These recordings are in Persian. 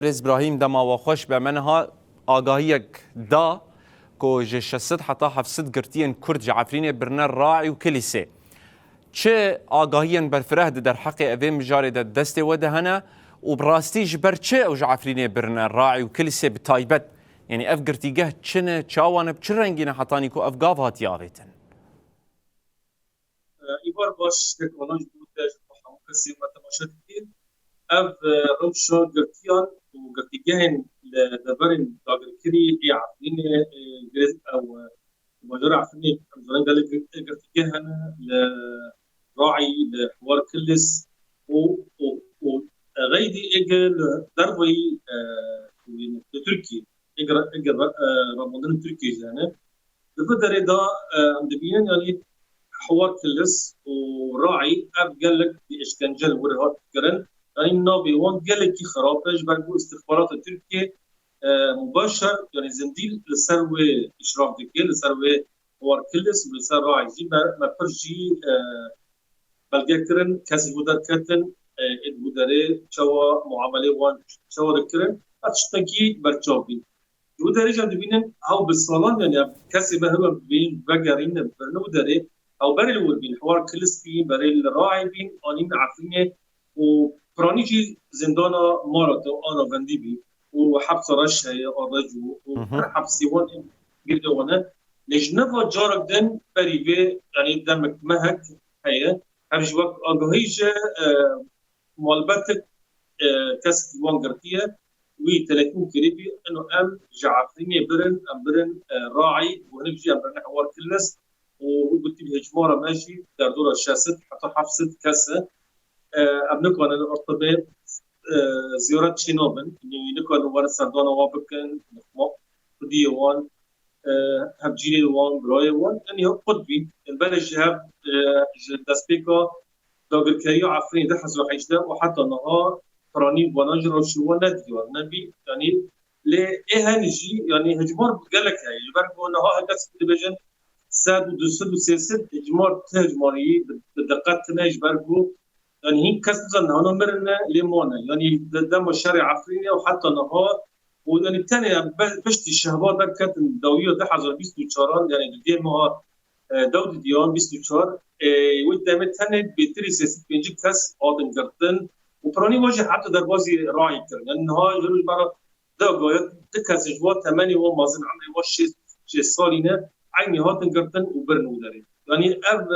رز ابراهیم دما و خوش به منها آگاهیک دا کو جشست حتی حفصد گرتین کرد جعفرین برنر راعی و کلیسه چه آگاهیان برفره در حق اوه مجاره دست وده هنه و براستی جبر چه او جعفرین برنر راعی و کلیسه بتایبت یعنی اف گرتیگه چنه چاوانه بچه رنگینه حتانی کو اف گاف هاتی آویتن ایوار باش تکنولوژی بوده محمد کسی و تماشا دید اف روشو گرتیان و گرتیگهن لدبرن داگرکری عفرین جرز او مجرد عفرین امزارن قال گرتیگهن لراعي لحوار كلس وغيدي اجل دربي تركي اجل رمضان تركي يعني بفدر دا مدبيان يعني حوار كلس وراعي اب قال لك باشكنجل ورهات كرن يعني النبي وان قال لك خرابش برضو استخبارات تركيا مباشر يعني زنديل لسروي اشراف دكيل لسروي حوار كلس ولسر راعي جي ما فرجي بلغه کرن کسی بودر کتن اد بودره چوا معامله وان چوا رکرن اتشتکی برچاوی بودره جا دبینن او بالصالان يعني کسی به هو بین بگرین برنو داره او بري الور بين حوار كلسكي بري الراعي بين انين عفرينه وبرانيجي زندانا ماراتو انا فندي بي وحبس رش هي الرجو وحبس وان جدونا لجنفا جارك دن بري بي يعني دمك مهك هي همش وقت آگاهیش مالبت کسی وان گرتیه وی تلفون کریبی انه ام جعفرینی برن راعی و هنبجی ام برن حوار كلس وقلت به هجمارة ماشي در دور الشاسد حتى حفصد كاسة ام نكون الارتباط زيارات شنوبن نكون وان سردان وابكن نخمق ديوان هبجيلي وان براي وان اني هو قطبي البلد هب دسبيكا داغر كريو عفرين ده حزو حيشده وحتى نهار فراني وناجر وشو نديو نبي يعني ليه هنجي يعني هجمار بقالك هاي البركو نهار هكاس بجن ساد ودسد وسيسد هجمار تهجماري بالدقات تناج بركو يعني هي كسبزن هنا مرنا ليمونه يعني ده مشاري عفريني وحتى نهار ويعني الثانية بشتي الشهبات ده كانت الدوية ده حزر 24 يعني دي ما داود ديان 24 قدام الثانية بيتري سياسة بينجي كاس آدم جردن وبراني واجه حتى در بازي راعي كرن لأن هاي جروج برا ده قايد تكاس جوات 8 ومازن عمري واش 6 سالينه عيني هاتن جردن وبرنو داري يعني أب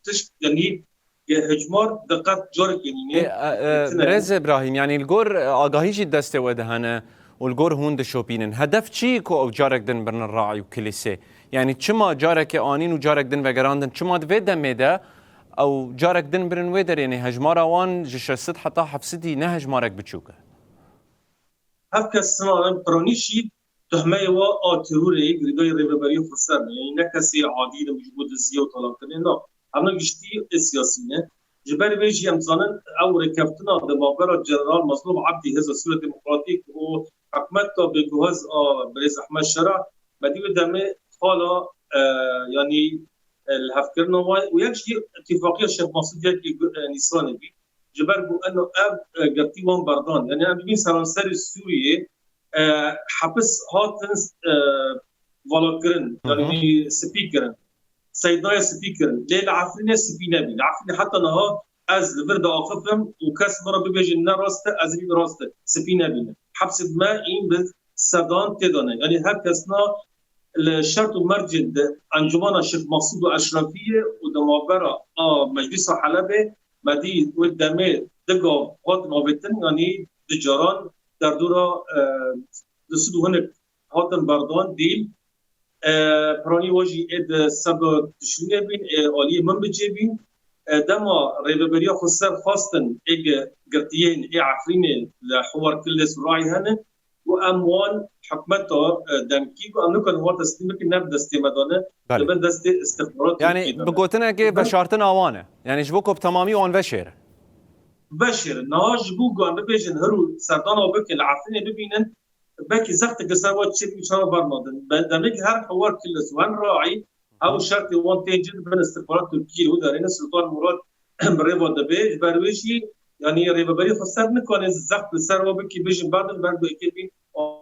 تش يعني هجمار دقات جارك يعني رز ابراهيم يعني الجور آگاهیش دسته وده هنه والجور هون دشوبينن هدف چی کو او جارك دن برن الراعي وكليسه يعني چما جارك آنين وجارك دن وگراندن چما دوه دمه او جارك دن برن ويدر يعني هجمارا وان جشست حتى حفصدي نه هجمارك بچوكه هفكا السنة برونيشي تهمه و تروري غريدوي ريبريو خسر يعني نكسي عادي موجود الزيو طلب كرين لا انا گشتي السياسيين جبال بيجي امزانن او ركبتنا دماغرا جنرال مظلوم عبدي هذا سورة ديمقراطيك وحكمته بجهاز بريز احمد شرع بدي دمه قال يعني الهفكرنا ويجي اتفاقيه الشيخ مقصود يجي نيسان بي جبال بو انه اب قرتي وان بردان يعني ام بين سرانسر السوريه حبس هاتن فالوكرن يعني سبيكرن سيدايا سبيكرن ليه العفرين سبينا بي العفرين حتى نهار از لبرد آخفهم وكاس مرة ببيجي راسته از ريد راسته سبينا بينا حبس ما این به سردان تدانه يعني هر كسنا الشرط المرجد انجمان الشيخ مقصود الاشرفيه ودماغرا مجلس حلبه مدي قدامه دقا قد نوبتن يعني دجاران در دورا دسدو هنك هاتن بردان ديل پرانی واجی اد سبب تشوینه بین آلیه من بچه بین دما ریبریا خسر خواستن اگ گرتیین ای عفرین لحوار کلس راعی هنه و اموان حکمتا دمکی و امنو کن هو تسلیم که نب دستی مدانه لبن دست استخبارات يعني بقولتنا که بشارتن آوانه يعني جبوكو بتمامي وان بشير بشر ناج بوغو ام بيجن هرو سردان او بك العفرين ببينن باكي زخت قساوات شيء بيشار برنادن دمك هر حوار كلس وان راعي او شرط وان تيجن بين استخبارات تركيا ودارين السلطان مراد بريفا دبي برويشي يعني ريبابري خسر نكون الزق بالسر وبكي بيجن بعد برضو اكيد بين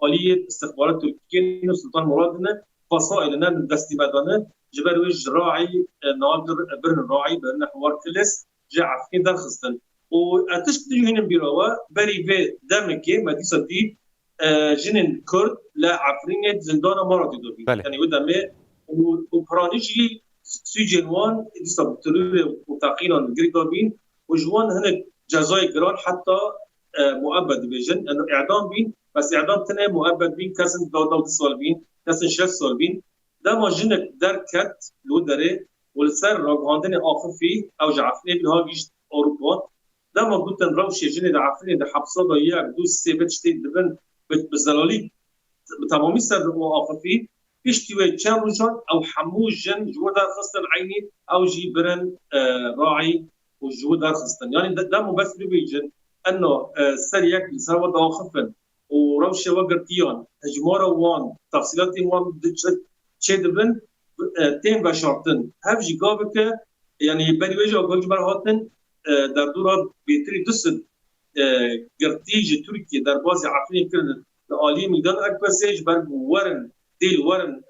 آلية استخبارات تركيا وسلطان مرادنا فصائلنا من دستبادنا جبر وجه راعي نادر برن راعي برن حوار كلس جاء عفين در خستن واتشكتو هنا بيروا بري في دمكي ما دي صدي جنن كرد لا عفرينة زندان مرادي دوبي يعني ودمي وبرانيجي سجنوان دي صبتلو وتاقينا الجريك دوبين وجوان هنا جزاي جران حتى مؤبد بيجن انه اعدام بين بس اعدام تنه مؤبد بين كاسن دو سال بين كاسن 6 سال بين ده ما جنك دركت لو دري والسر راغاندن اخر فيه او جعفني بها جيش اوروبا ده ما قلت نروش جني ده عفني ده حبسه ضيع دوس سيبت شتي دبن بزلالي بتمامي سر اخر فيه اشتوي تشارجان او حموج جن جودا خصن عيني او جيبرن راعي وجودها خصتن يعني ده مبثر بيجن انه سريك لسوا داخفن وروشه وقرتيان هجماره وان تفصيلات وان تشدبن تيم بشرطن هفجي قابك يعني بريوجه وجبر هاتن در دورات بيتري دسن قرتيج تركيا در بازي عفرين كرن الالي ميدان اكبسيج بر ورن ديل ورن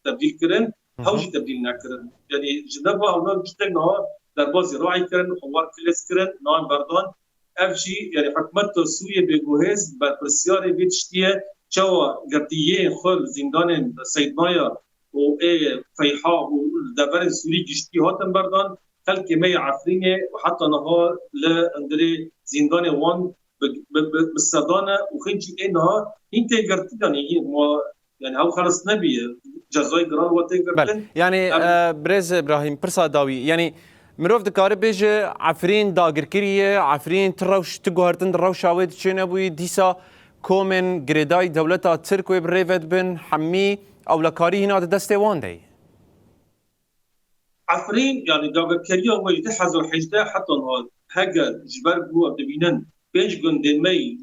تبديل كرن هوجي تبديل نكرن يعني جنبها هنا بيشتغلوا در بازی راعی کردن حوار کلیس کردن نام بردان افجی یعنی حکومت سوریه بگوهز بر پرسیار بیتشتیه چوا گردیه خل زندان سیدنایا و فیحا و دبر سوری گشتی هاتن بردان خلق می عفرینه و حتی نها لاندری زندان وان بالصدانه و خنجی اینها این تگرتیدن يعني هو خلص نبي جزاي جران وتگرتن يعني برز ابراهيم برسا داوي يعني مروف دكار بيجي عفرين داغركريه عفرين تروش تجوهرتن دروش عويد تشينبوي ديسا كومن جريداي دولتا تركوي بريفت بن حمي او لكاري هنا دستي واندي عفرين يعني داغركريه هو يتحز الحجده حتى نهار هاجر جبر بو دبينن بيج جندن مي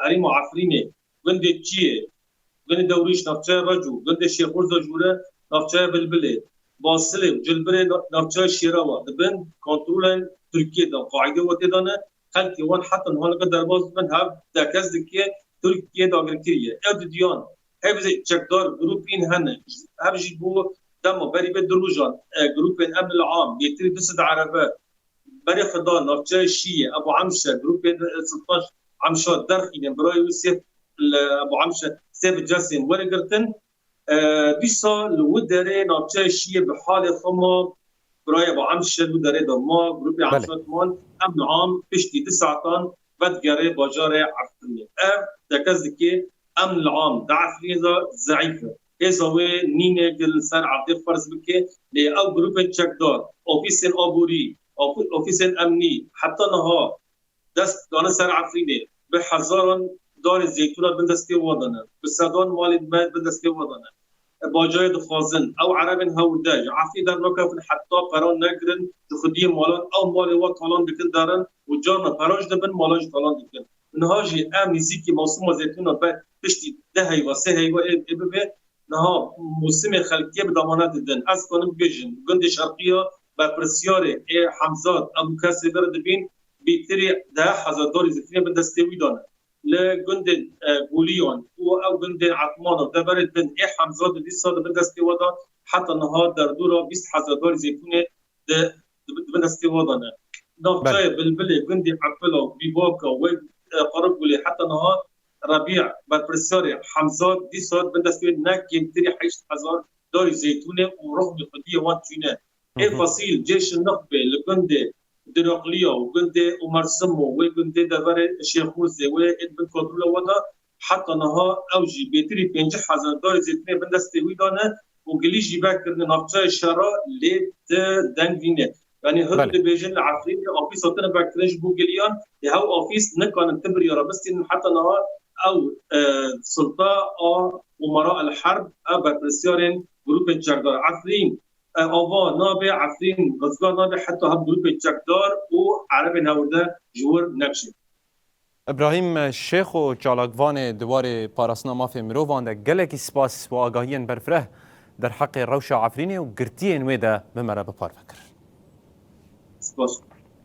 اريم عفرينه جند تشي جند دوريش نفچه رجو جند شيخ ورزا جوره نفچه بلبله باصله جلبره نفچه شيراوا دبن كنترول تركيا دا قاعده وتدانه خلق وان حتى نهار قدر باز من هاب دكاز دكيه تركيا دا غركيه اد ديان هبز تشكدار جروبين هن هبجي بو دم بري بدروجان جروب الامن العام يتري دسد عربات بري خضار نفچه شيه ابو عمشه جروب 16 عمشه درخي براي يوسف ابو عمشه سيف جاسم ورقرتن بيصا الودري نابتشا شيء بحال ثم براي ابو عمشه الودري دما جروب عمشه مان امن عام بشتي 9 طن بدقري باجاري عفريه دكزكي امن العام دعفريزا ضعيفه ايزاوي نينه قل سر عبد فرز بكي لي او جروب تشكدار اوفيسن ابوري اوفيسن امني حتى نها دست دانه سر عفريه بحزارن دار الزيتونات بندستي وضنا بالسادان والد مال بندستي وضنا باجاي دخازن او عرب هوداج عفي در نكف حتى قران نگرن خدي مالان او مال وقت طالان بكن دارن وجارنا براج دبن مالاج طالان بكن نهاجي ام زيكي موسم زيتونات بشتي دهي وسهي واببه نها موسم خلقيه بدمانات الدن از كانم بيجن گند شرقيه بپرسیار حمزات ابو کسی بردبین بیتری 10,000 دلار زیتونه بندستی ویدانه لجند جوليون او جند عثمان دبرت بن حمزات دي صاد بندستي وضع حتى النهار دردوره 20,000 دولار زيتونه بندستي وضعنا نفطاي بالبلي جند عقله بيبوكا وقرب لي حتى النهار ربيع بالبرسوري حمزات دي صاد بندستي نك يمتري 10,000 دولار زيتونه ورغم خديه وانتونه فصيل جيش النخبه لجند دراقليا وجند عمر سمو وجند دبر الشيخ مرسي وابن كنترول وضع حتى نها اوجي بيتري 5,000 دولار زيتونه بندستي ويدانه وقليجي باكر نفطاي الشراء ليت دنجينه يعني هرب بيجن العفريت اوفيس وطن باكرنج بوغليان هاو اوفيس نكون تبري ربستي حتى نها او سلطه او امراء الحرب ابا بريسيورين جروب الجردار عفرين اوفا نابع عفرين غزغا نابع حتى هم جروب الجردار وعرب نورده جور نقشه ابراهيم الشيخ و جالاگوان دوار پاراسنا مافي مروفان ده گلکی سپاس و آگاهین برفره در حق روشا عفرینی و گرتین ویده بمره بپار فکر سپاس